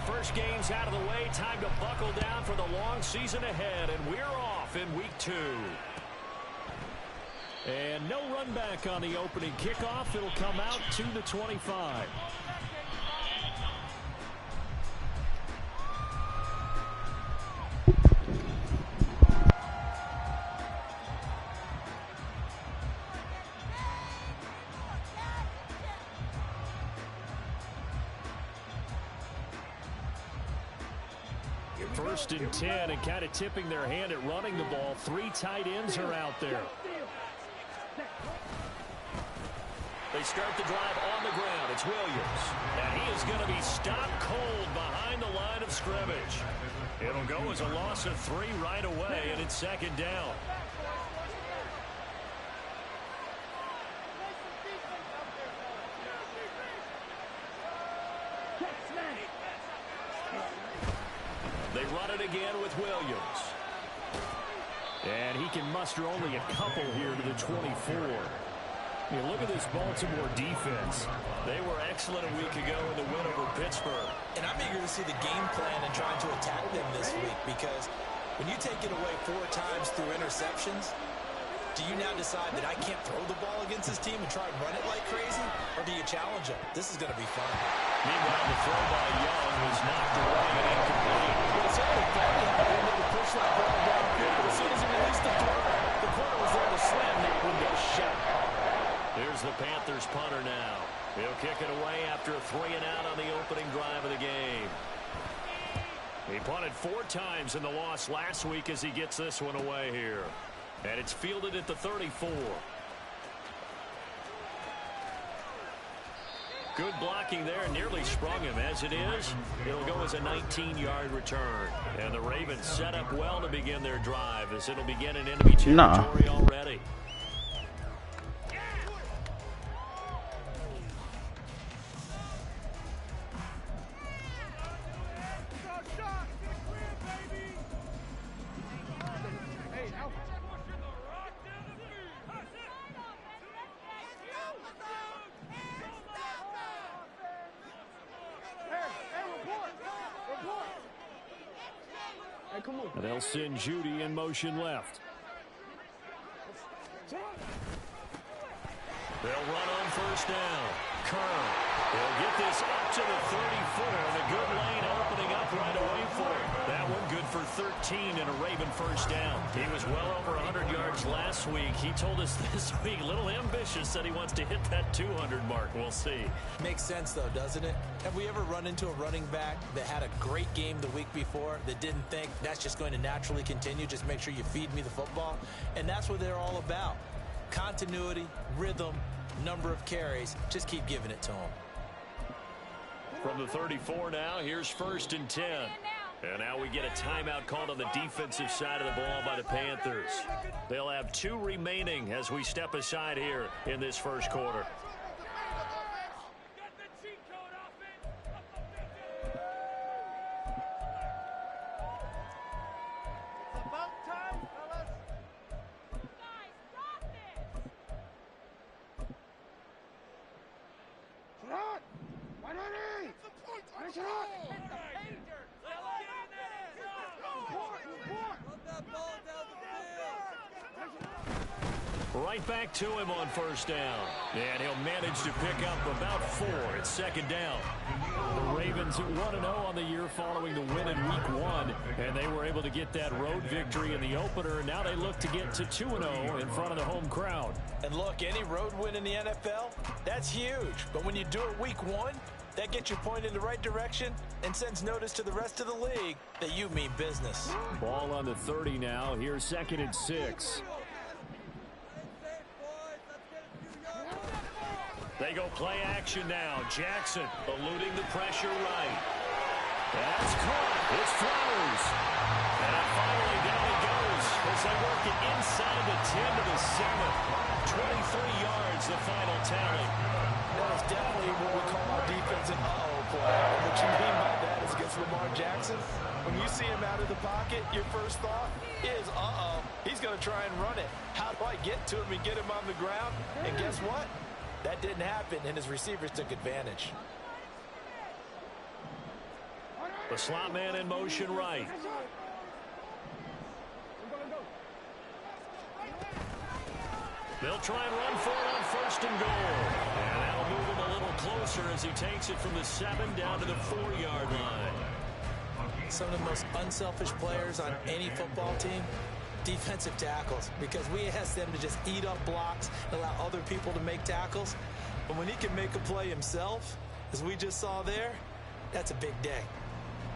first game's out of the way. Time to buckle down for the long season ahead, and we're off in week 2. And no run back on the opening kickoff. It'll come out to the 25. First and 10, and kind of tipping their hand at running the ball. 3 tight ends are out there. They start the drive on the ground. It's Williams. And he is going to be stopped cold behind the line of scrimmage. It'll go as a loss of 3 right away, and it's second down. They run it again with Williams. And he can muster only a couple here to the 24. You look at this Baltimore defense. They were excellent a week ago in the win over Pittsburgh. And I'm eager to see the game plan and trying to attack them this week, because when you take it away 4 times through interceptions, do you now decide that I can't throw the ball against this team and try and run it like crazy? Or do you challenge them? This is going to be fun. Meanwhile, the throw by Young was knocked away and incomplete. Well, it's only funny how they able to push that ball downfield, but as soon as he released the throw, the corner was there to slam that window shut. Here's the Panthers punter now. He'll kick it away after a 3 and out on the opening drive of the game. He punted 4 times in the loss last week as he gets this one away here. And it's fielded at the 34. Good blocking there, nearly sprung him. As it is, it'll go as a 19-yard return. And the Ravens set up well to begin their drive, as it'll begin in enemy territory already. And they'll send Judy in motion left. They'll run on first down. Kern. They'll get this up to the 34. And a good lane opening up right away for him. That one good for 13 and a Raven first down. He was well over 100 yards last week. He told us this week, a little ambitious, said he wants to hit that 200 mark. We'll see. Makes sense, though, doesn't it? Have we ever run into a running back that had a great game the week before that didn't think that's just going to naturally continue? Just make sure you feed me the football. And that's what they're all about. Continuity, rhythm, number of carries. Just keep giving it to them. From the 34 now, here's first and 10. And now we get a timeout called on the defensive side of the ball by the Panthers. They'll have 2 remaining as we step aside here in this first quarter. Right back to him on first down. And he'll manage to pick up about 4. It's second down. The Ravens 1-0 on the year following the win in week 1. And they were able to get that road victory in the opener. And now they look to get to 2-0 in front of the home crowd. And look, any road win in the NFL, that's huge. But when you do it week 1, that gets you pointed in the right direction and sends notice to the rest of the league that you mean business. Ball on the 30 now. Here's second and 6. They go play action now. Jackson eluding the pressure right. That's caught. It's Flowers. And finally down he goes as they work it inside the 10 to the 7. 23 yards the final tally. That is definitely what we call our defense an uh-oh play. And what you mean by that is against Lamar Jackson, when you see him out of the pocket, your first thought is, uh-oh, he's going to try and run it. How do I get to him and get him on the ground? And guess what? That didn't happen, and his receivers took advantage. The slot man in motion right. They'll try and run for it on 1st and goal. And that'll move him a little closer as he takes it from the 7 down to the 4-yard line. Some of the most unselfish players on any football team, defensive tackles, because we ask them to just eat up blocks and allow other people to make tackles. But when he can make a play himself, as we just saw there, that's a big day.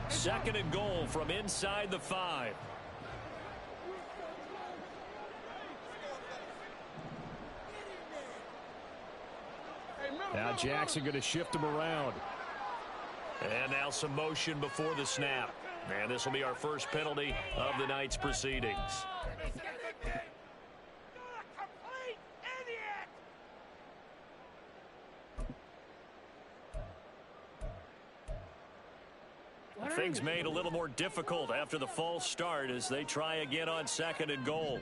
2nd and goal from inside the 5. Now Jackson going to shift him around. And now some motion before the snap. And this will be our first penalty of the night's proceedings. Things made a little more difficult after the false start as they try again on 2nd and goal.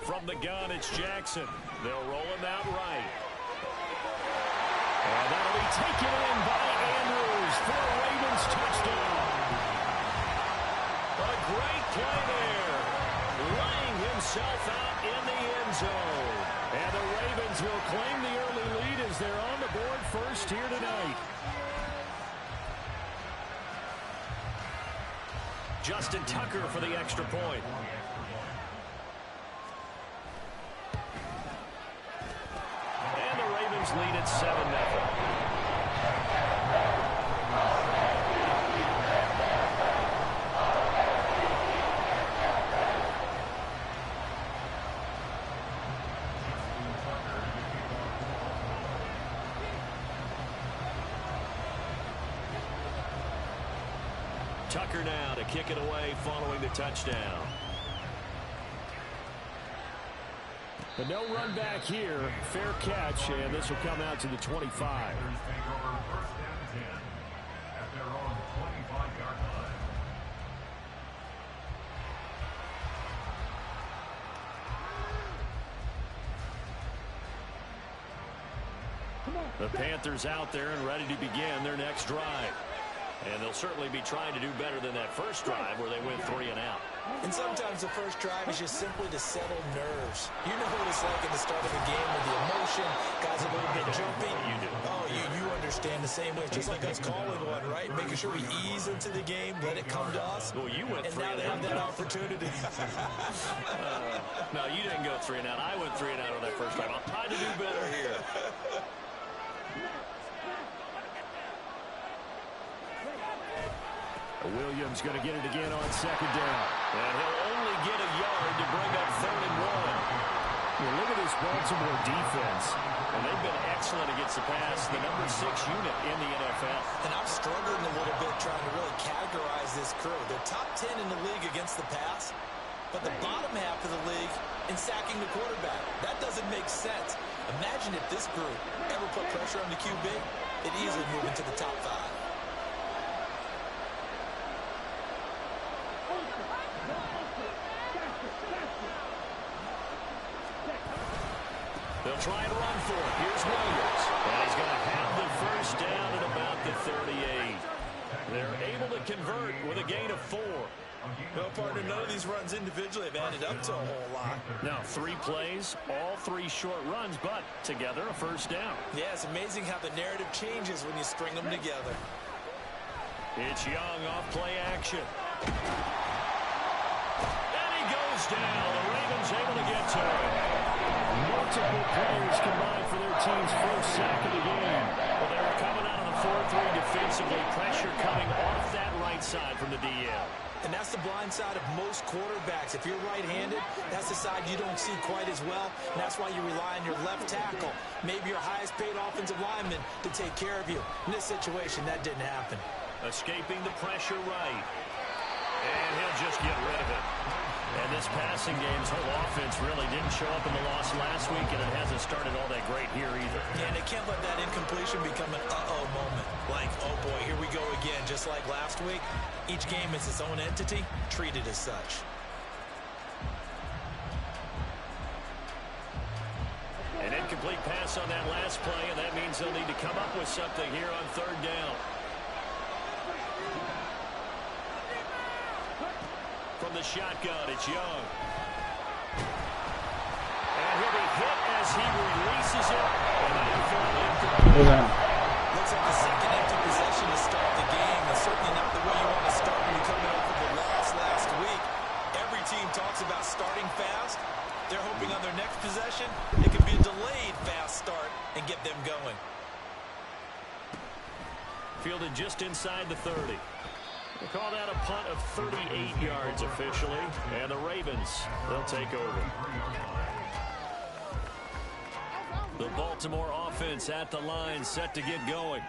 From the gun, it's Jackson. They'll roll him out right. And that'll be taken in by Andrews for a Ravens touchdown. A great play there. Laying himself out in the end zone. And the Ravens will claim the early lead as they're on the board first here tonight. Justin Tucker for the extra point. And the Ravens lead at 7-0. Tucker now to kick it away following the touchdown. But no run back here. Fair catch, and this will come out to the 25. The Panthers out there and ready to begin their next drive. And they'll certainly be trying to do better than that first drive where they went 3 and out. And sometimes the first drive is just simply to settle nerves. You know what it's like at the start of the game with the emotion, guys a little bit jumpy. You do. Oh, you understand the same way. It's just like us calling one, right? Making sure we ease into the game, let it come to us. Well, you went 3 and out. And now they have that opportunity. No, you didn't go 3 and out. I went 3 and out on that first drive. I'm trying to do better here. Williams going to get it again on 2nd down. And he'll only get a yard to bring up 3rd and 1. Well, look at this Baltimore defense. And they've been excellent against the pass, the number 6 unit in the NFL. And I'm struggling a little bit trying to really categorize this crew. They're top 10 in the league against the pass, but the bottom half of the league in sacking the quarterback. That doesn't make sense. Imagine if this group ever put pressure on the QB, they'd easily move into the top 5. They'll try and run for it. Here's Williams. And he's going to have the first down at about the 38. They're able to convert with a gain of 4. Well, partner, none of these runs individually have added up to a whole lot. Now, 3 plays, all 3 short runs, but together a first down. Yeah, it's amazing how the narrative changes when you string them together. It's Young off play action. And he goes down. The Ravens able to get to him. Multiple players combined for their team's first sack of the game. Well, they were coming out of the 4-3 defensively. Pressure coming off that right side from the DL. And that's the blind side of most quarterbacks. If you're right-handed, that's the side you don't see quite as well. And that's why you rely on your left tackle, maybe your highest-paid offensive lineman, to take care of you. In this situation, that didn't happen. Escaping the pressure right. And he'll just get rid of it. And this passing game's whole offense really didn't show up in the loss last week, and it hasn't started all that great here either. Yeah, and they can't let that incompletion become an uh-oh moment. Like, oh boy, here we go again. Just like last week, each game is its own entity, treated as such. An incomplete pass on that last play, and that means they'll need to come up with something here on 3rd down. from the shotgun. It's Young. And he'll be hit as he releases it. And that'll fall in. Looks like the second empty possession to start the game. And certainly not the way you want to start when you're coming off of the loss last week. Every team talks about starting fast. They're hoping on their next possession, it could be a delayed fast start and get them going. Fielded just inside the 30. We'll call that a punt of 38 yards officially. And the Ravens, they'll take over. The Baltimore offense at the line, set to get going.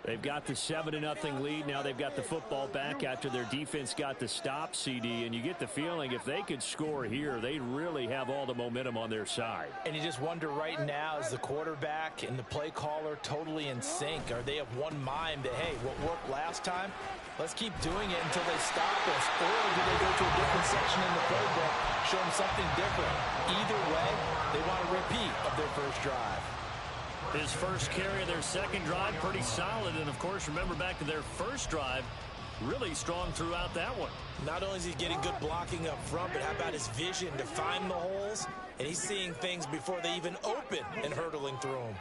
They've got the 7-0 lead. Now they've got the football back after their defense got the stop, CD. And you get the feeling if they could score here, they really have all the momentum on their side. And you just wonder right now, is the quarterback and the play caller totally in sync? Are they of one mind that, hey, what worked last time, let's keep doing it until they stop us? Or do they go to a different section in the playbook, show them something different? Either way, they want a repeat of their first drive. His first carry of their second drive, pretty solid. And, of course, remember back to their first drive, really strong throughout that one. Not only is he getting good blocking up front, but how about his vision to find the holes? And he's seeing things before they even open and hurdling through them.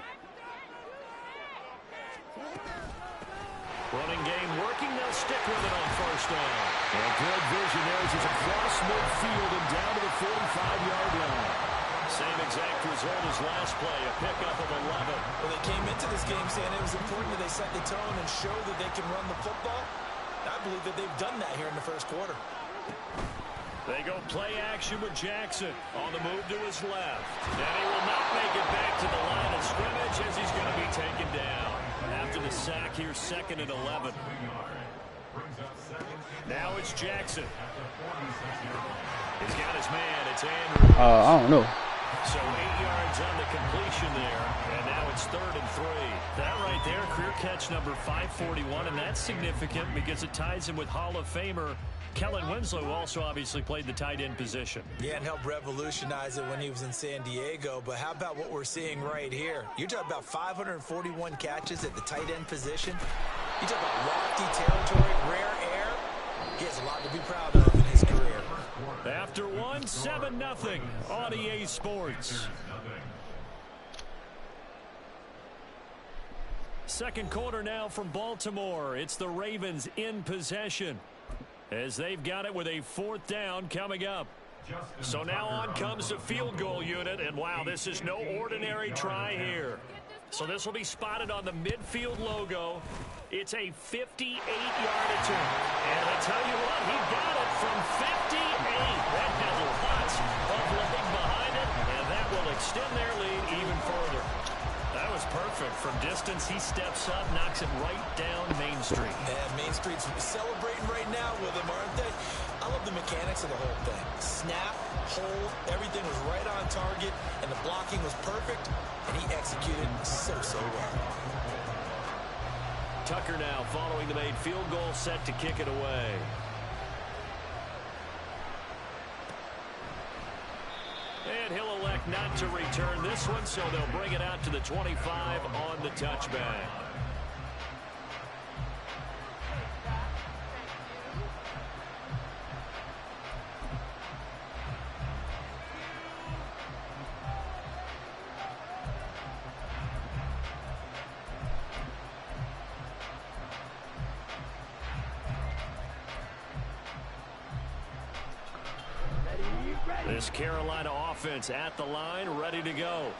Running game working. They'll stick with it on first down. And good vision there as he's across midfield and down to the 45-yard line. Same exact result as last play, a pickup of 11. Well, they came into this game saying it was important that they set the tone and show that they can run the football. I believe that they've done that here in the first quarter. They go play action with Jackson on the move to his left. And he will not make it back to the line of scrimmage as he's going to be taken down. After the sack here, 2nd and 11. Now it's Jackson. He's got his man. It's Andrews. I don't know. So 8 yards on the completion there, and now it's 3rd and 3. That right there, career catch number 541, and that's significant because it ties him with Hall of Famer Kellen Winslow, who also obviously played the tight end position. Yeah, and helped revolutionize it when he was in San Diego. But how about what we're seeing right here? You're talking about 541 catches at the tight end position. You talk about lofty territory, rare air. He has a lot to be proud of in his career. After one, 7-0 on EA Sports. Second quarter now from Baltimore. It's the Ravens in possession as they've got it with a 4th down coming up. So now on comes the field goal unit, and wow, this is no ordinary try here. So this will be spotted on the midfield logo. It's a 58-yard attempt. And I tell you what, he got it from 58. That has lots of leg behind it, and that will extend their lead even further. That was perfect. From distance, he steps up, knocks it right down Main Street. And Main Street's celebrating right now with him, aren't they? I love the mechanics of the whole thing. Snap, hold, everything was right on target, and the blocking was perfect, and he executed so well. Tucker now following the made field goal, set to kick it away. And he'll elect not to return this one, so they'll bring it out to the 25 on the touchback. This Carolina offense at the line, ready to go.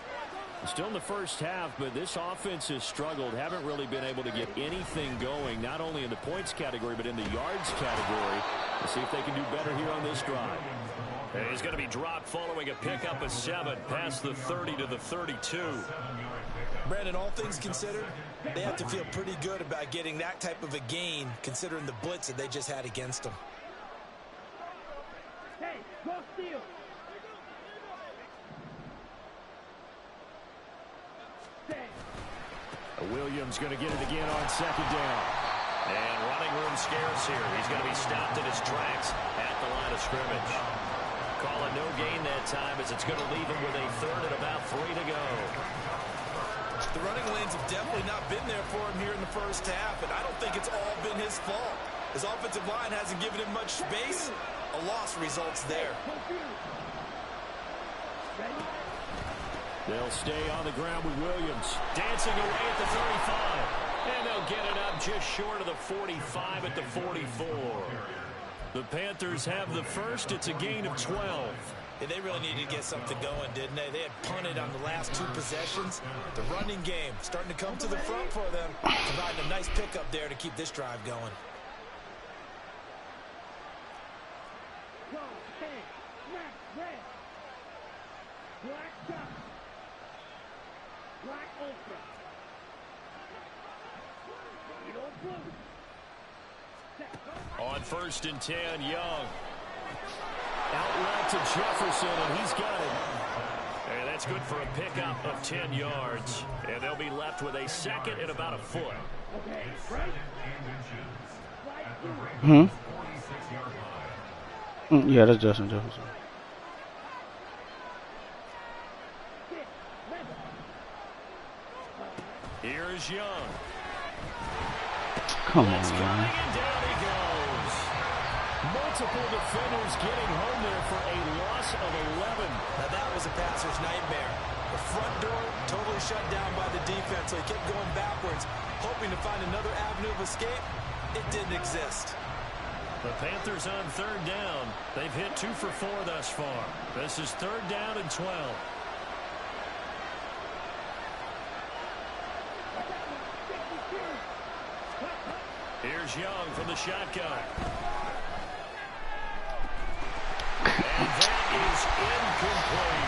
Still in the first half, but this offense has struggled. Haven't really been able to get anything going, not only in the points category, but in the yards category. Let's see if they can do better here on this drive. And he's going to be dropped following a pickup of 7 past the 30 to the 32. Brandon, all things considered, they have to feel pretty good about getting that type of a gain, considering the blitz that they just had against them. Hey, go steal. Williams going to get it again on 2nd down. And running room scarce here. He's going to be stopped in his tracks at the line of scrimmage. Call it no gain that time as it's going to leave him with a 3rd and about 3 to go. The running lanes have definitely not been there for him here in the first half, and I don't think it's all been his fault. His offensive line hasn't given him much space. A loss results there. They'll stay on the ground with Williams. Dancing away at the 35. And they'll get it up just short of the 45 at the 44. The Panthers have the first. It's a gain of 12. And they really needed to get something going, didn't they? They had punted on the last 2 possessions. The running game starting to come to the front for them, providing a nice pickup there to keep this drive going. On 1st and 10, Young. Outlet to Jefferson, and he's got it. And that's good for a pickup of 10 yards. And they'll be left with a second and about a foot. Yeah, that's Justin Jefferson. Here's Young. Come on, man. Down he goes. Multiple defenders getting home there for a loss of 11. Now that was a passer's nightmare. The front door totally shut down by the defense, so he kept going backwards, hoping to find another avenue of escape. It didn't exist. The Panthers on 3rd down. They've hit 2 for 4 thus far. This is 3rd down and 12. Here's Young from the shotgun. And that is incomplete.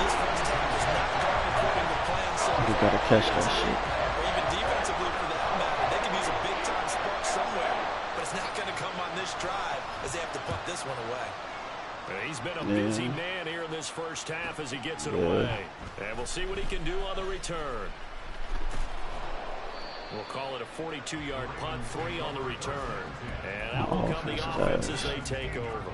This first half is not going according to plan so far. You gotta catch that shit. Or even defensively for that matter. They can use a big-time spark somewhere, but it's not going to come on this drive as they have to punt this one away. He's been a busy man here in this first half as he gets it away. And we'll see what he can do on the return. We'll call it a 42-yard punt, 3 on the return. And that will come the offense as they take over.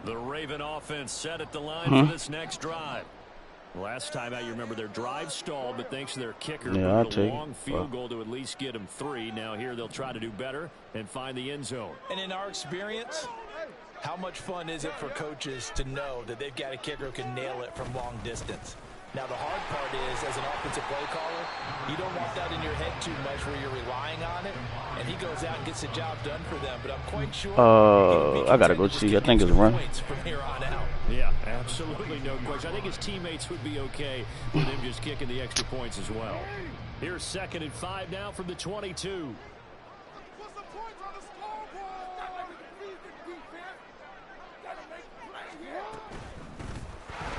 The Raven offense set at the line for this next drive. Last time out, you remember their drive stalled, but thanks to their kicker, yeah, a long field goal to at least get them 3. Now here they'll try to do better and find the end zone. And in our experience, how much fun is it for coaches to know that they've got a kicker who can nail it from long distance? Now, the hard part is, as an offensive play caller, you don't want that in your head too much where you're relying on it, and he goes out and gets the job done for them. But I'm quite sure I gotta go see. I think it's run. From here on out. Yeah, absolutely no question. I think his teammates would be okay with him just kicking the extra points as well. Here's 2nd and 5 now from the 22.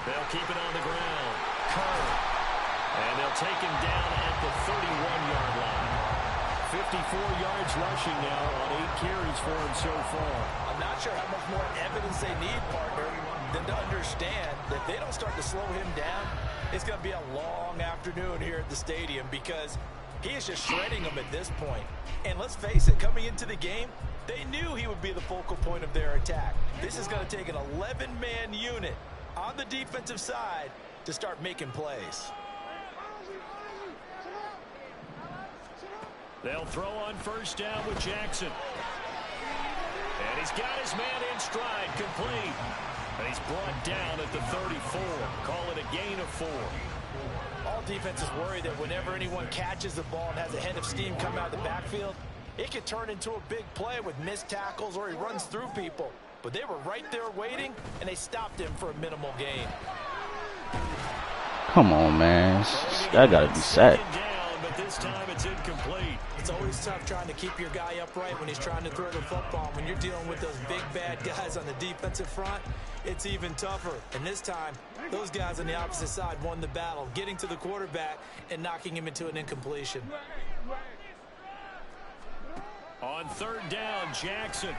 They'll keep it on the ground. Kerr. And they'll take him down at the 31-yard line. 54 yards rushing now on 8 carries for him so far. I'm not sure how much more evidence they need, partner, than to understand that if they don't start to slow him down, it's going to be a long afternoon here at the stadium because he is just shredding them at this point. And let's face it, coming into the game, they knew he would be the focal point of their attack. This is going to take an 11-man unit on the defensive side to start making plays. They'll throw on 1st down with Jackson. And he's got his man in stride, complete. And he's brought down at the 34. Call it a gain of 4. All defenses worry that whenever anyone catches the ball and has a head of steam come out of the backfield, it could turn into a big play with missed tackles or he runs through people. But they were right there waiting, and they stopped him for a minimal gain. Come on, man. I gotta be sacked. But this time it's incomplete. It's always tough trying to keep your guy upright when he's trying to throw the football. When you're dealing with those big, bad guys on the defensive front, it's even tougher. And this time, those guys on the opposite side won the battle, getting to the quarterback and knocking him into an incompletion. On 3rd down, Jackson.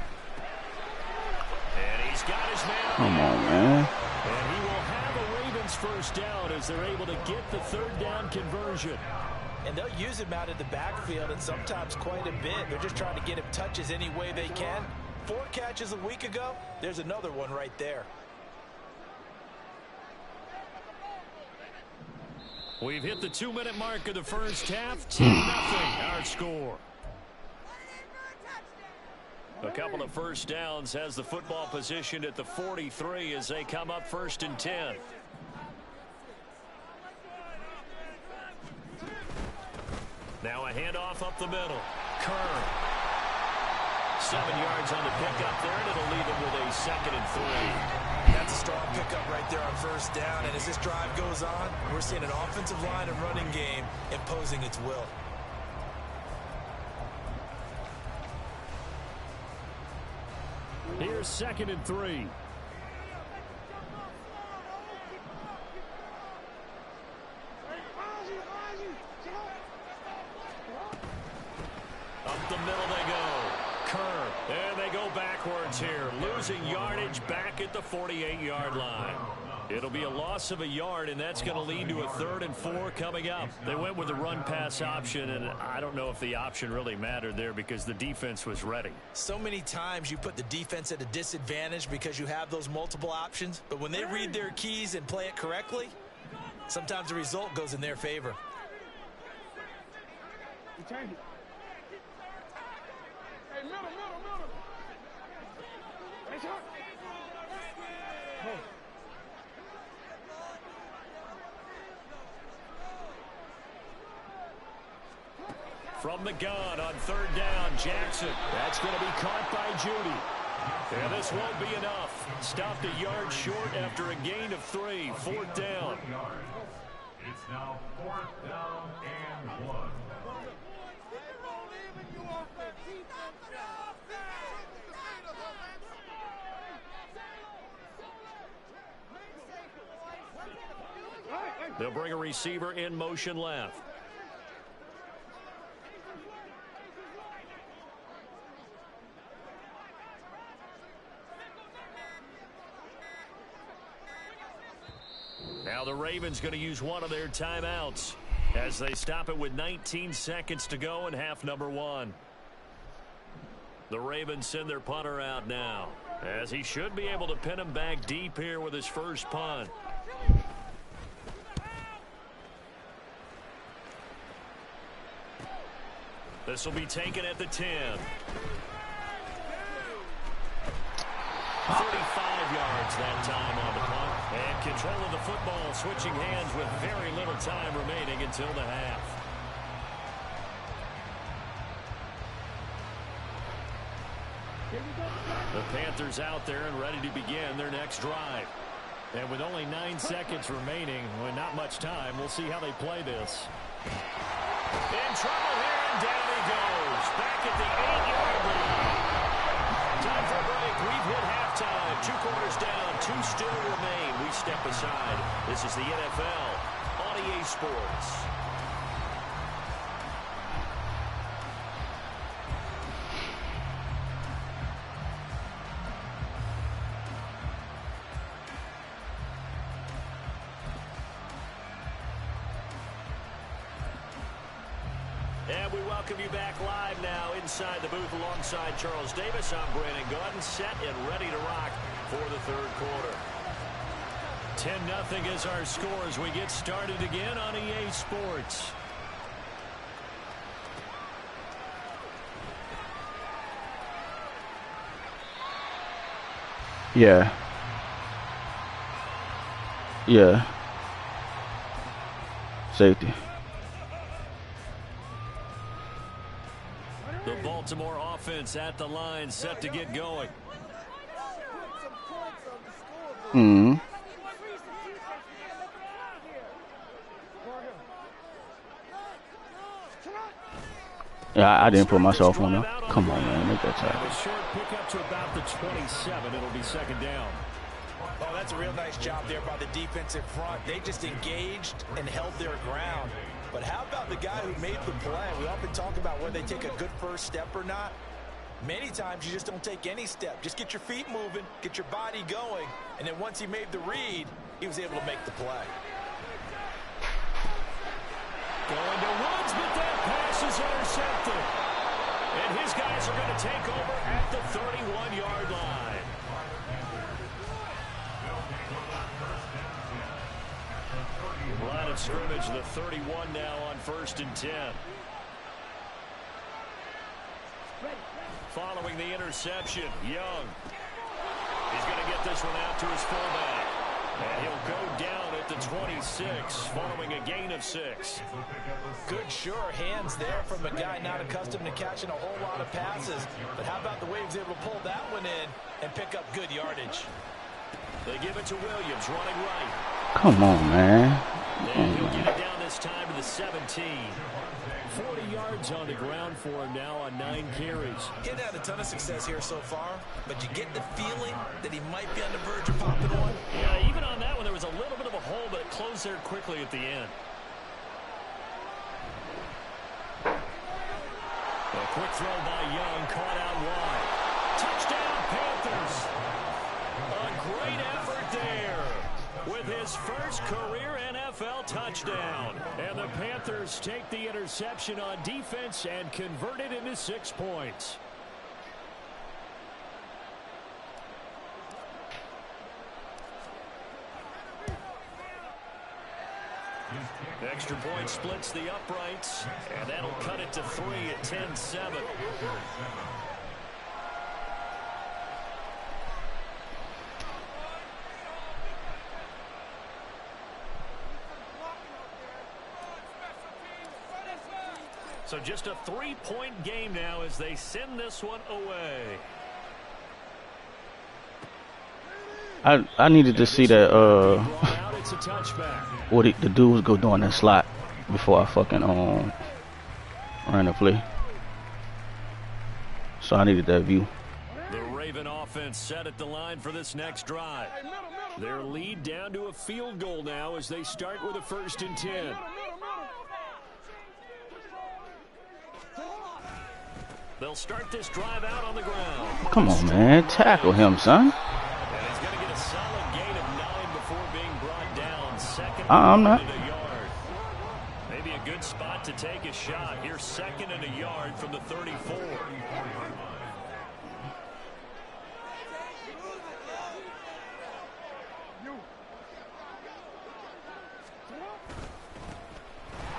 And he's got his man. Come on, man. And he will have a Ravens 1st down as they're able to get the 3rd down conversion. And they'll use him out of the backfield and sometimes quite a bit. They're just trying to get him touches any way they can. 4 catches a week ago. There's another one right there. We've hit the 2-minute mark of the first half. 10-0 our score. A couple of first downs, has the football positioned at the 43 as they come up 1st and 10. Now a handoff up the middle. Kerr. 7 yards on the pickup there, and it'll leave him with a 2nd and 3. That's a strong pickup right there on first down. And as this drive goes on, we're seeing an offensive line and running game imposing its will. Here's 2nd and 3. Up the middle they go. Kerr. And they go backwards here. Losing yardage back at the 48-yard line. It'll be a loss of a yard, and that's going to lead to a 3rd and 4 coming up. They went with the run-pass option, and I don't know if the option really mattered there because the defense was ready. So many times you put the defense at a disadvantage because you have those multiple options, but when they read their keys and play it correctly, sometimes the result goes in their favor. Hey, middle. Hey, shot. From the gun on 3rd down, Jackson. That's going to be caught by Judy. And this won't be enough. Stopped a yard short after a gain of 3. 4th down. It's now 4th down and 1. They'll bring a receiver in motion left. Now the Ravens going to use one of their timeouts as they stop it with 19 seconds to go in half number 1. The Ravens send their punter out now, as he should be able to pin him back deep here with his first punt. This will be taken at the 10. 35 yards that time on the punt. And control of the football, switching hands with very little time remaining until the half. The Panthers out there and ready to begin their next drive. And with only 9 seconds remaining, with not much time, we'll see how they play this. In trouble here, and down he goes. Back at the 8-yard line. Time for a break. We've hit halftime. 2 quarters down. 2 still remain. We step aside. This is the NFL on EA Sports. And we welcome you back live now inside the booth alongside Charles Davis. I'm Brandon Gaudin, set and ready to rock for the 3rd quarter. 10-0 is our score as we get started again on EA Sports. Yeah. Safety. The Baltimore offense at the line, set to get going. Yeah, I didn't put myself on there. Come on, man. Make that tackle. A short pickup to about the 27. It'll be 2nd down. Oh, that's a real nice job there by the defensive front. They just engaged and held their ground. But how about the guy who made the play? We often talk about whether they take a good first step or not. Many times you just don't take any step. Just get your feet moving, get your body going, and then once he made the read, he was able to make the play. Going to Woods, but that pass is intercepted. And his guys are going to take over at the 31-yard line. Line of scrimmage, the 31 now on 1st and 10. following the interception. Young. He's going to get this one out to his fullback. And he'll go down at the 26 following a gain of 6. Good, sure hands there from a guy not accustomed to catching a whole lot of passes. But how about the way he was able to pull that one in and pick up good yardage? They give it to Williams, running right. Come on, man. And he'll get it down this time to the 17. 40 yards on the ground for him now on 9 carries. He hasn't had a ton of success here so far, but you get the feeling that he might be on the verge of popping one. Yeah, even on that one, there was a little bit of a hole, but it closed there quickly at the end. A quick throw by Young, caught out wide. Touchdown, Panthers. A great effort there with his first career NFL touchdown. And the Panthers take the interception on defense and convert it into 6 points. Extra point splits the uprights, and that'll cut it to 3 at 10-7. So just a 3-point game now as they send this one away. I needed to see that It's a touchback. what the dudes go doing that slot before I fucking ran the play. So I needed that view. The Raven offense set at the line for this next drive. Their lead down to a field goal now as they start with a 1st and 10. They'll start this drive out on the ground. Come on, man. Tackle him, son. And he's going to get a solid gain of 9 before being brought down. Second I'm not. and a yard. Maybe a good spot to take a shot. Here's 2nd and a yard from the 34.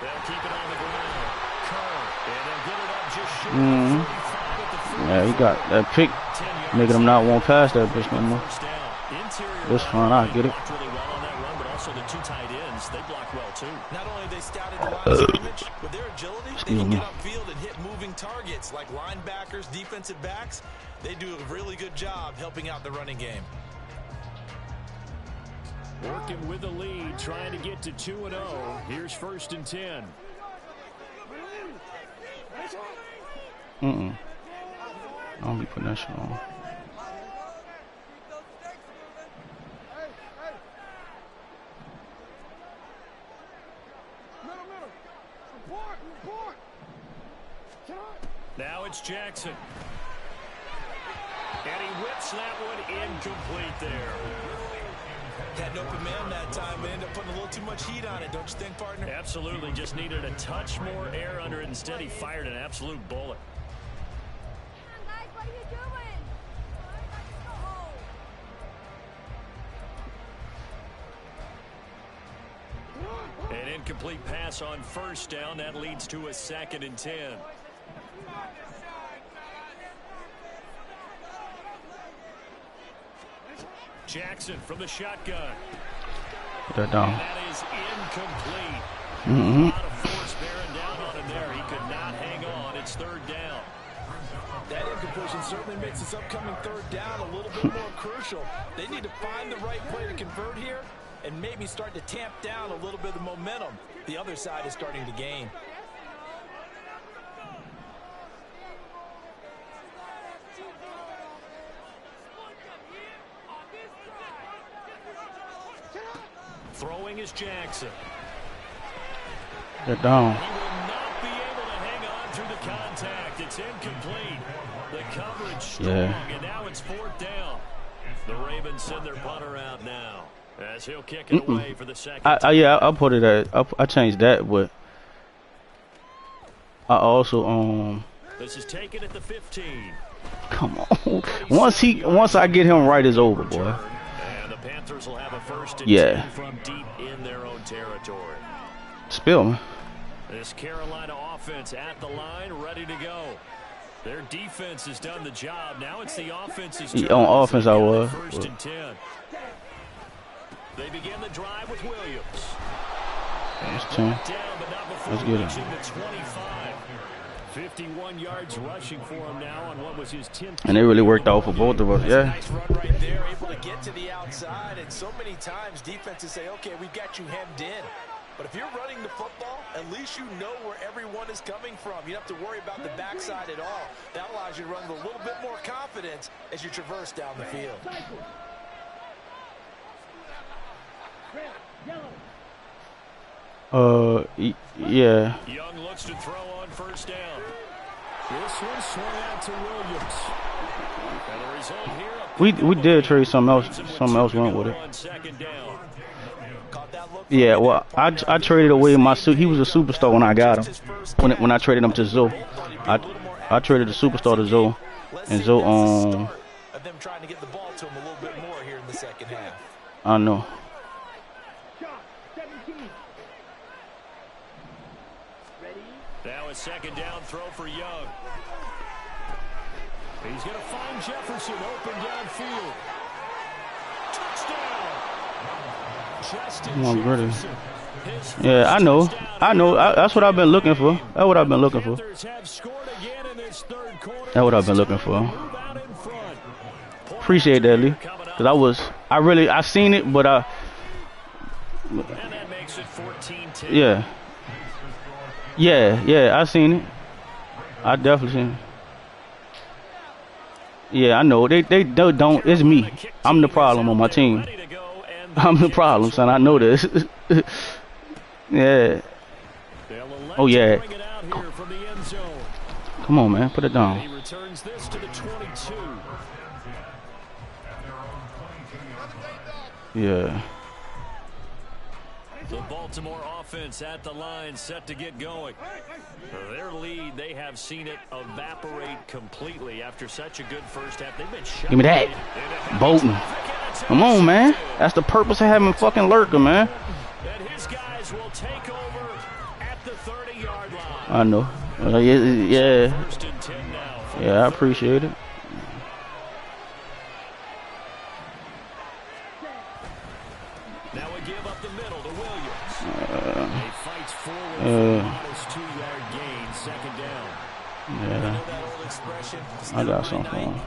They'll keep it on the ground. Kerr, and they'll get it up just short of 45 at the 40. Yeah, he got that pick, making him not want past that bitch no more. First down. Interior That's fine, I get it. blocked really well on that run, but also the 2 tight ends, they block well too. Not only have they scouted the line of scrimmage, with their agility, they Excuse can me. get upfield and hit moving targets like linebackers, defensive backs. They do a really good job helping out the running game. Working with the lead, trying to get to 2-0. Here's 1st and 10. I don't be putting that shit on. Now it's Jackson. And he whips that one incomplete there. Had no command that time, but ended up putting a little too much heat on it, don't you think, partner? Absolutely, just needed a touch more air under it. Instead, he fired an absolute bullet. Guys, what are you doing? An incomplete pass on 1st down. That leads to a 2nd and 10. Jackson from the shotgun. Put that down. And that is incomplete. A lot of force bearing down on him there. He could not hang on. It's 3rd down. That incompletion certainly makes this upcoming 3rd down a little bit more crucial. They need to find the right play to convert here and maybe start to tamp down a little bit of the momentum the other side is starting to gain. Throwing is Jackson. Get down. He will not be able to hang on through the contact. It's incomplete. The coverage strong, and now it's 4th down. The Ravens send their punter out now as he'll kick it away for the 2nd. Yeah, I put it at. I changed that, but I also This is taken at the 15. come on. Once I get him right, it's over, boy. And the Panthers will have a 1st and Yeah. 10 from deep in their own territory. Spill, man. This Carolina offense at the line, ready to go. Their defense has done the job. Now it's the offense's Yeah, turn. on offense, I was. First and 10. They begin the drive with Williams. That's 10. Down, but not before Let's get it. reaching the 25. 51 yards rushing for him now on what was his 10th. And they really worked out for both of us. That's a Yeah. nice run right there, able to get to the outside. And so many times defenses say, okay, we've got you hemmed in. But if you're running the football, at least you know where everyone is coming from. You don't have to worry about the backside at all. That allows you to run with a little bit more confidence as you traverse down the field. Yeah. Young looks to throw on first down. This one swung out to Williams. And the result here, We did trade something else. Something else went with it. on second down. Caught that look. Yeah. Well, I traded away my suit. He was a superstar when I got him. When I traded him to Zoe, I traded the superstar to Zoe, and Zoe Of them trying to get the ball to him a little bit more here in the second half. I know. Now a second down throw for Young. He's going to find Jefferson open downfield. Touchdown. Justin Come on, Gritty. Jefferson. His first Yeah, I know. touchdown. That's what I've been looking for. That's what I've been looking for. Panthers have scored again in this third quarter. That's what I've been looking for. Move out in front. Appreciate that, Lee. Cause I seen it, but And that makes it 14-10. yeah, I seen it. I definitely seen it. Yeah, I know. They don't. It's me. I'm the problem on my team. I'm the problem, son. I know this. Yeah. Oh yeah. Come on, man. Put it He down. returns this to the 22. Yeah. The Baltimore offense at the line, set to get going. Their lead, they have seen it evaporate completely after such a good first half. They've been shut Give me that. Bolton. Come on, man. That's the purpose of having fucking Lurker, man. And his guys will take over at the 30-yard line. I know. Yeah. First and 10 now. Yeah, I appreciate it. Now a give up the middle to Williams. He fights forward for a modest 2-yard gain, second down. Yeah. That old expression, it's I never got something for my him. night.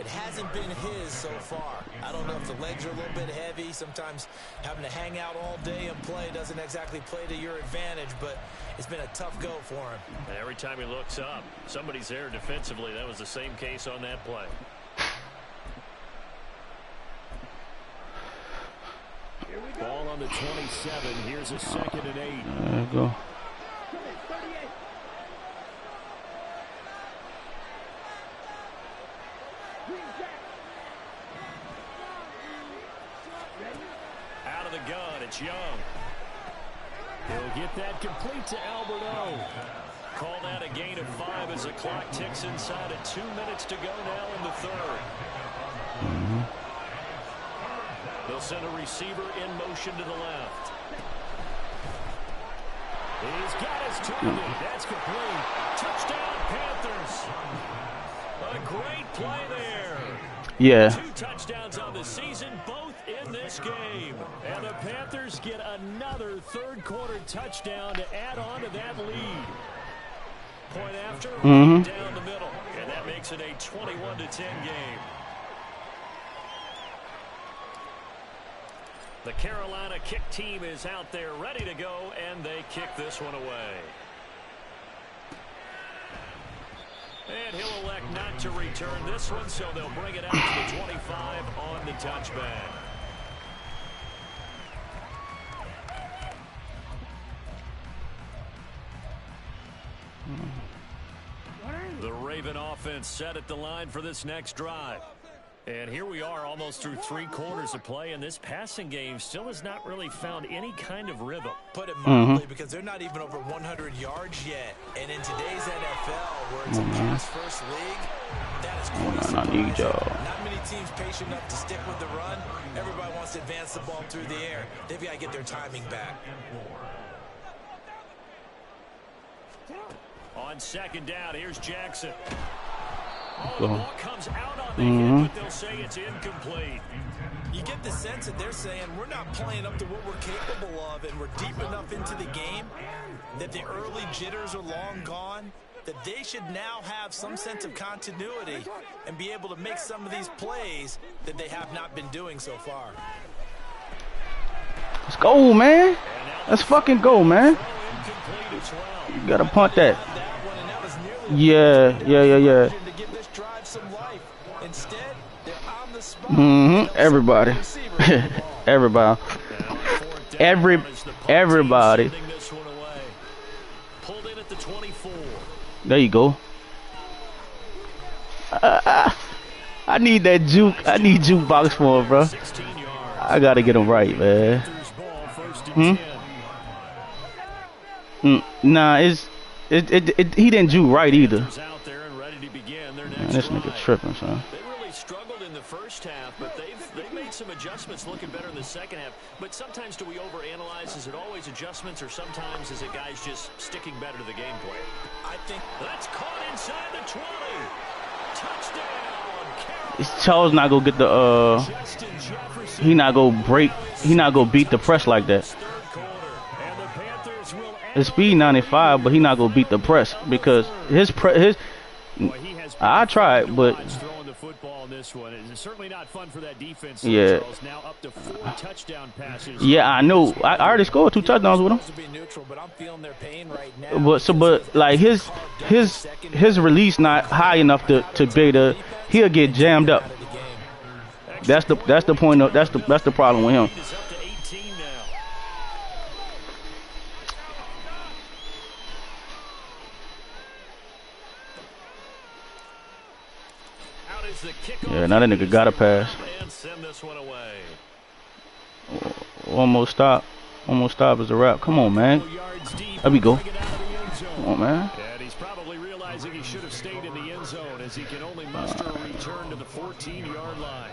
It hasn't been his so far. I don't know if the legs are a little bit heavy. Sometimes having to hang out all day and play doesn't exactly play to your advantage, but it's been a tough go for him. Every time he looks up, somebody's there defensively. That was the same case on that play. Ball on the 27. Here's a 2nd and 8. There you go. Out of the gun, it's Young. He'll get that complete to Alberto. Called out a gain of 5 as the clock ticks inside of 2 minutes to go now in the third. They'll send a receiver in motion to the left. He's got his target. That's complete. Touchdown, Panthers. A great play there. Yeah. 2 touchdowns on the season, both in this game. And the Panthers get another third quarter touchdown to add on to that lead. Point after, down the middle. And that makes it a 21-10 game. The Carolina kick team is out there ready to go, and they kick this one away. And he'll elect not to return this one, so they'll bring it out to the 25 on the touchback. The Raven offense set at the line for this next drive. And here we are almost through 3 quarters of play, and this passing game still has not really found any kind of rhythm. Put it mildly, because they're not even over 100 yards yet. And in today's NFL, where it's a pass-first league, that is quite I need y'all. Not many teams patient enough to stick with the run. Everybody wants to advance the ball through the air. They've got to get their timing back. On second down, here's Jackson. The ball comes out on the hit, but they'll say it's incomplete. You get the sense that they're saying we're not playing up to what we're capable of, and we're deep enough into the game that the early jitters are long gone, that they should now have some sense of continuity and be able to make some of these plays that they have not been doing so far. Let's go, man. Let's fucking go, man. You gotta punt that. Yeah. Everybody. Everybody. There you go. I need that juke. I need jukebox for him, bro. I gotta get him right, man. Nah, he didn't juke right either. Man, this nigga tripping, son. They really struggled in the first half, but they've made some adjustments, looking better in the second half. But sometimes do we overanalyze? Is it always adjustments, or sometimes is it guys just sticking better to the game plan? I think that's caught inside the 20. Touchdown. Is Charles not gonna get the he not gonna break, he not gonna beat the press like that. His speed 95, but he not gonna beat the press because I tried, but throwing the football in this one is certainly not fun for that defense. Yeah. Now up to 4 touchdown passes. Yeah, I know. I already scored 2 touchdowns with him. But like his release not high enough to be able to, he'll get jammed up. That's the point of that's the problem with him. Yeah, now that nigga got a pass. Almost stop is a wrap. Come on, man. There we go. Come on, man. And he's probably realizing he should have stayed in the end zone as he can only muster a return to the 14-yard line.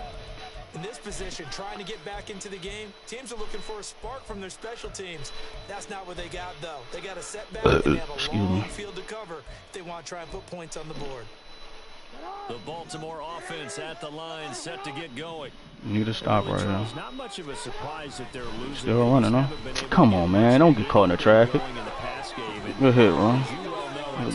In this position, trying to get back into the game, teams are looking for a spark from their special teams. That's not what they got, though. They got a setback and they have a long field to cover if they want to try and put points on the board. The Baltimore offense at the line, set to get going. Need to stop right now. Not much of a surprise that they're losing. Still running, huh? Come on, man. Don't get caught in the traffic. Good hit, Ron.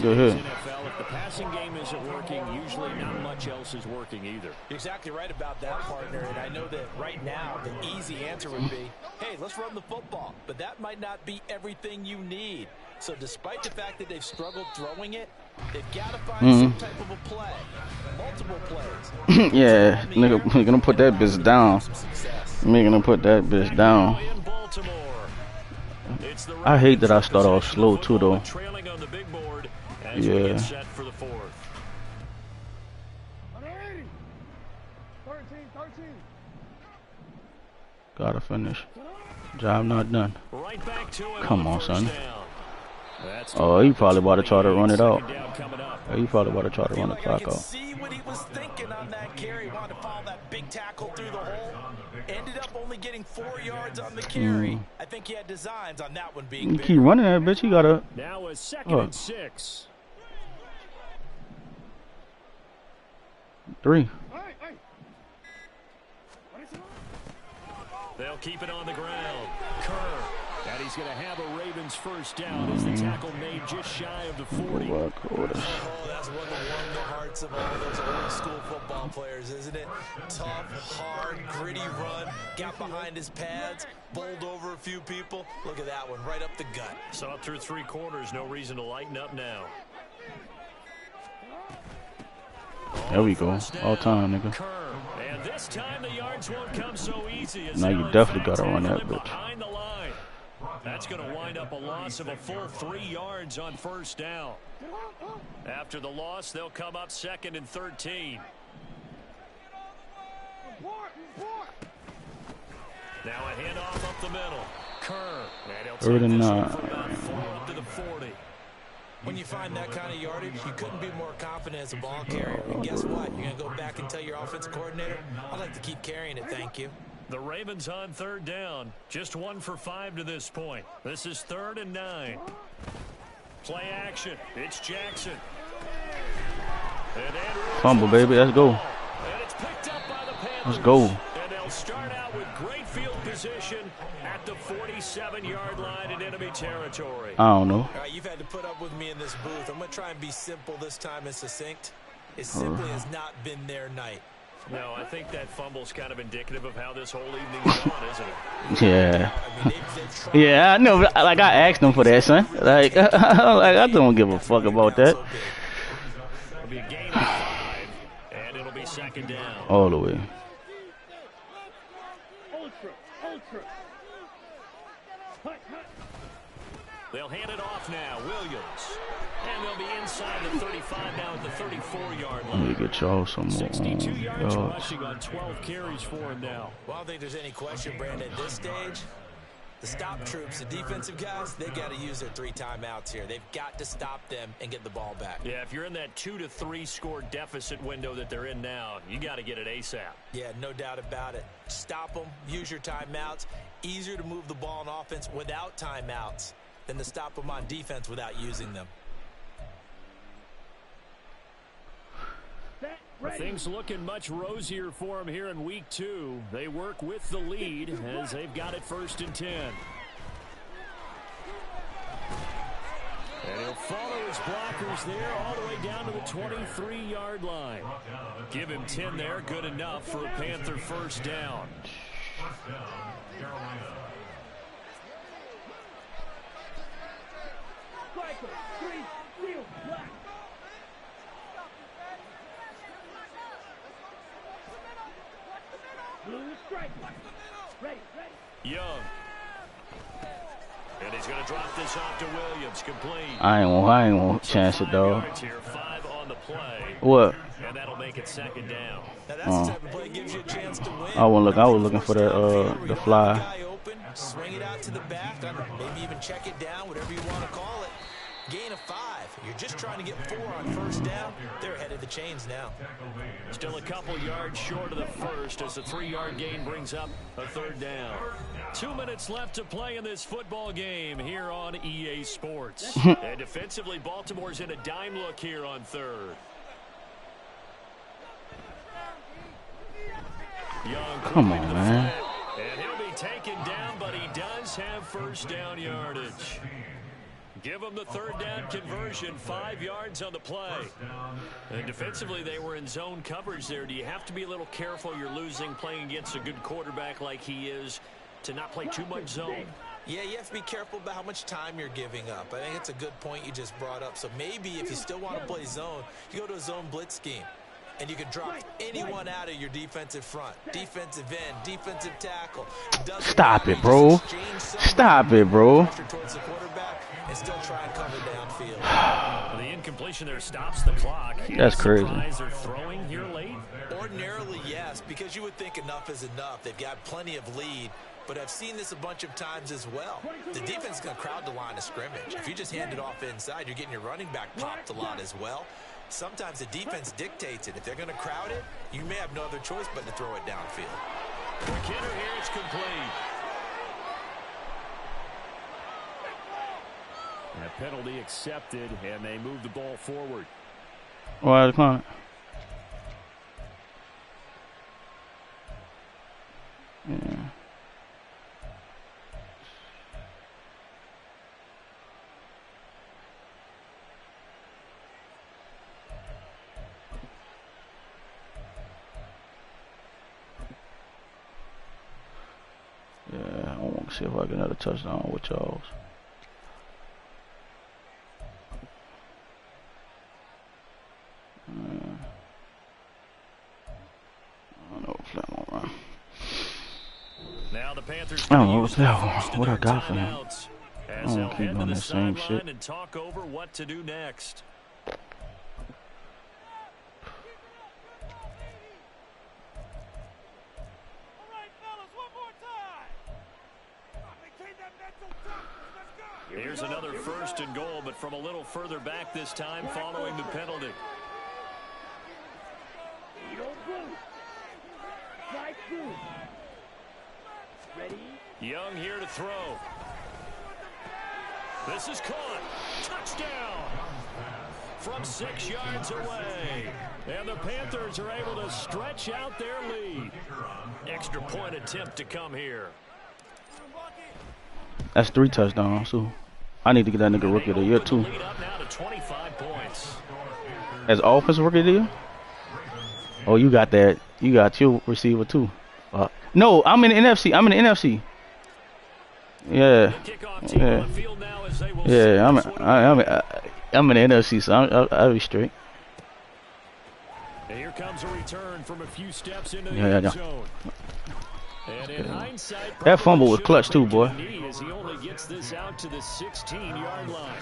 Good hit. If the passing game isn't working, usually not much else is working either. You're exactly right about that, partner. And I know that right now the easy answer would be, hey, let's run the football. But that might not be everything you need. So despite the fact that they've struggled throwing it, they've got to find some type of a play. Multiple plays. Yeah, nigga, we're gonna put that bitch down. We're gonna put that bitch down. I hate that I start off slow too, though. Yeah. Gotta finish. Job not done. Come on, son. Oh, he probably about to try to run it out. He probably about to try to run the clock out. See what he was thinking on that carry. Wanted to follow that big tackle through the hole. Ended up only getting 4 yards on the carry. I think he had designs on that one being big. Keep running that bitch. He gotta. Now a 2nd and 6. 3. They'll keep it on the ground. Kerr. And he's going to have a Ravens first down as the tackle made just shy of the 40. Oh, that's one that warmed the hearts of all those old school football players, isn't it? Tough, hard, gritty run. Got behind his pads, bowled over a few people. Look at that one, right up the gut. Saw it through 3 quarters. No reason to lighten up now. There we go. All time, nigga. And this time the yards won't come so easy. Now you definitely gotta run that bitch. That's going to wind up a loss of a full 3 yards on first down. After the loss, they'll come up 2nd and 13. Now a handoff up the middle. Kerr. And he'll take this one from about 4 up to the 40. When you find that kind of yardage, you couldn't be more confident as a ball carrier. And guess what? You're going to go back and tell your offensive coordinator, I'd like to keep carrying it, thank you. The Ravens on 3rd down. Just 1 for 5 to this point. This is 3rd and 9. Play action. It's Jackson. Fumble, baby. Let's go. And it's picked up by the Panthers. Let's go. And they'll start out with great field position at the 47-yard line in enemy territory. I don't know. All right, you've had to put up with me in this booth. I'm going to try and be simple this time and succinct. It simply has not been their night. No, I think that fumble's kind of indicative of how this whole evening's gone, isn't it? Yeah. I mean, they've tried. Yeah, I know. Like, I asked them for that, son. Like, I don't give a fuck about that. It'll be a gain of 5, and it'll be second down. All the way. They'll hand it off now. Williams. And they'll be inside the 35 now at the 34-yard line. Let me get y'all some more 62 yards yards. rushing on 12 carries for him now. Well, I don't think there's any question, Brandon, at this stage. The stop troops, the defensive guys, they got to use their 3 timeouts here. They've got to stop them and get the ball back. Yeah, if you're in that 2 to 3 score deficit window that they're in now, you got to get it ASAP. Yeah, no doubt about it. Stop them, use your timeouts. Easier to move the ball on offense without timeouts than to stop them on defense without using them. Things looking much rosier for them here in week 2. They work with the lead as they've got it 1st and 10. And he'll follow his blockers there all the way down to the 23-yard line. Give him 10 there, good enough for a Panther 1st down. First down, Carolina. Young. And he's going to drop this off to Williams. Complete. I ain't want chance it, dog. 5 on the play. What? And that'll make it 2nd down. Now that's the type of play that gives you a chance to win. I was looking for the fly. Guy open, swing it out to the back, maybe even check it down, whatever you want to call it. Gain of 5. You're just trying to get 4 on 1st down. They're ahead of the chains now. Still a couple yards short of the 1st as the 3-yard gain brings up a 3rd down. 2 minutes left to play in this football game here on EA Sports. And defensively, Baltimore's in a dime look here on 3rd. Young, come on, man. And he'll be taken down, but he does have 1st down yardage. Give them the 3rd down conversion, 5 yards on the play. And defensively, they were in zone coverage there. Do you have to be a little careful? You're losing playing against a good quarterback like he is to not play too much zone? Yeah, you have to be careful about how much time you're giving up. I think it's a good point you just brought up. So maybe if you still want to play zone, you go to a zone blitz scheme. And you can drop anyone out of your defensive front. Defensive end, defensive tackle. Stop it, bro. Stop it, bro. Towards the quarterback and still try and cover downfield. The incompletion there stops the clock. That's crazy. They're throwing here late? Ordinarily, yes, because you would think enough is enough. They've got plenty of lead. But I've seen this a bunch of times as well. The defense is going to crowd the line of scrimmage. If you just hand it off inside, you're getting your running back popped a lot as well. Sometimes the defense dictates it. If they're going to crowd it, you may have no other choice but to throw it downfield. McKinnon here, it's complete. And a penalty accepted, and they move the ball forward. Why the corner? Yeah. Yeah, I want to see if I get another touchdown with y'all. I don't know if that one run. Now the Panthers. I don't know what's that one. What I got for him. As I they'll don't keep head doing to the the same sideline shit. and talk over what to do next. Here's another 1st and goal, but from a little further back this time following the penalty. Young here to throw. This is caught. Touchdown. from 6 yards away. And the Panthers are able to stretch out their lead. Extra point attempt to come here. That's 3 touchdowns, so I need to get that nigga rookie of the year too. As offensive rookie of the year? Oh, you got that. You got your receiver too. No, I'm in the NFC. I'm in the NFC. Yeah. Yeah. Yeah, I'm in the NFC, so I'll be straight. And here comes a return from a few steps into the end zone. And in hindsight, that fumble was clutch too, boy. As he only gets this out to the 16-yard line.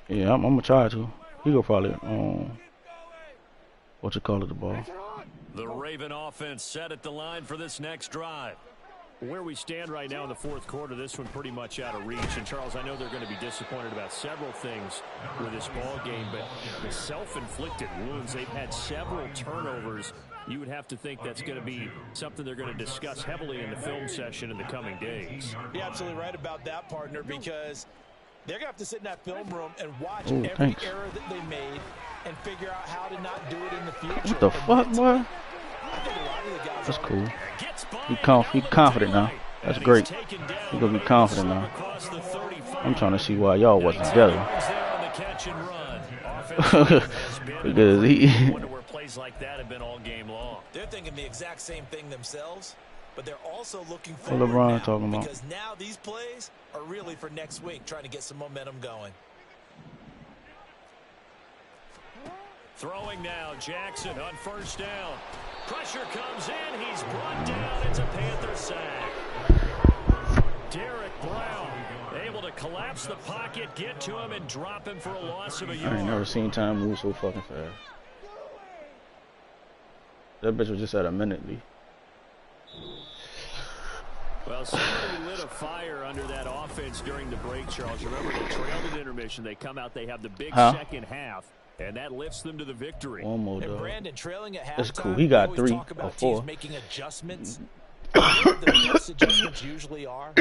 Yeah, I'm gonna try to. He go probably what you call it, the ball. The Raven offense set at the line for this next drive. Where we stand right now in the fourth quarter, this one pretty much out of reach. And Charles, I know they're going to be disappointed about several things with this ball game, but the self-inflicted wounds, they've had several turnovers. You would have to think that's going to be something they're going to discuss heavily in the film session in the coming days. You're absolutely right about that, partner, because they're going to have to sit in that film room and watch Ooh, every error that they made and figure out how to not do it in the future. What the fuck, boy? That's cool. He confident now. That's great. He gonna be confident now. I'm trying to see why y'all wasn't together. Because he. Wonder where plays like that have been all game long. They're thinking the exact same thing themselves, but they're also looking What forward LeBron now, talking about? because now these plays are really for next week, trying to get some momentum going. Throwing now, Jackson on first down. Pressure comes in. He's brought down. It's a Panther sack. Derek Brown able to collapse the pocket, get to him, and drop him for a loss of a yard. I ain't never seen time move so fucking fast. That bitch was just at a minute, Lee. Well, somebody lit a fire under that offense during the break, Charles. Remember, they trailed at intermission. They come out, they have the big second half. And that lifts them to the victory. One more, And Brandon trailing at halftime. That's cool. He got 3 or 4. Making adjustments. The best adjustments usually are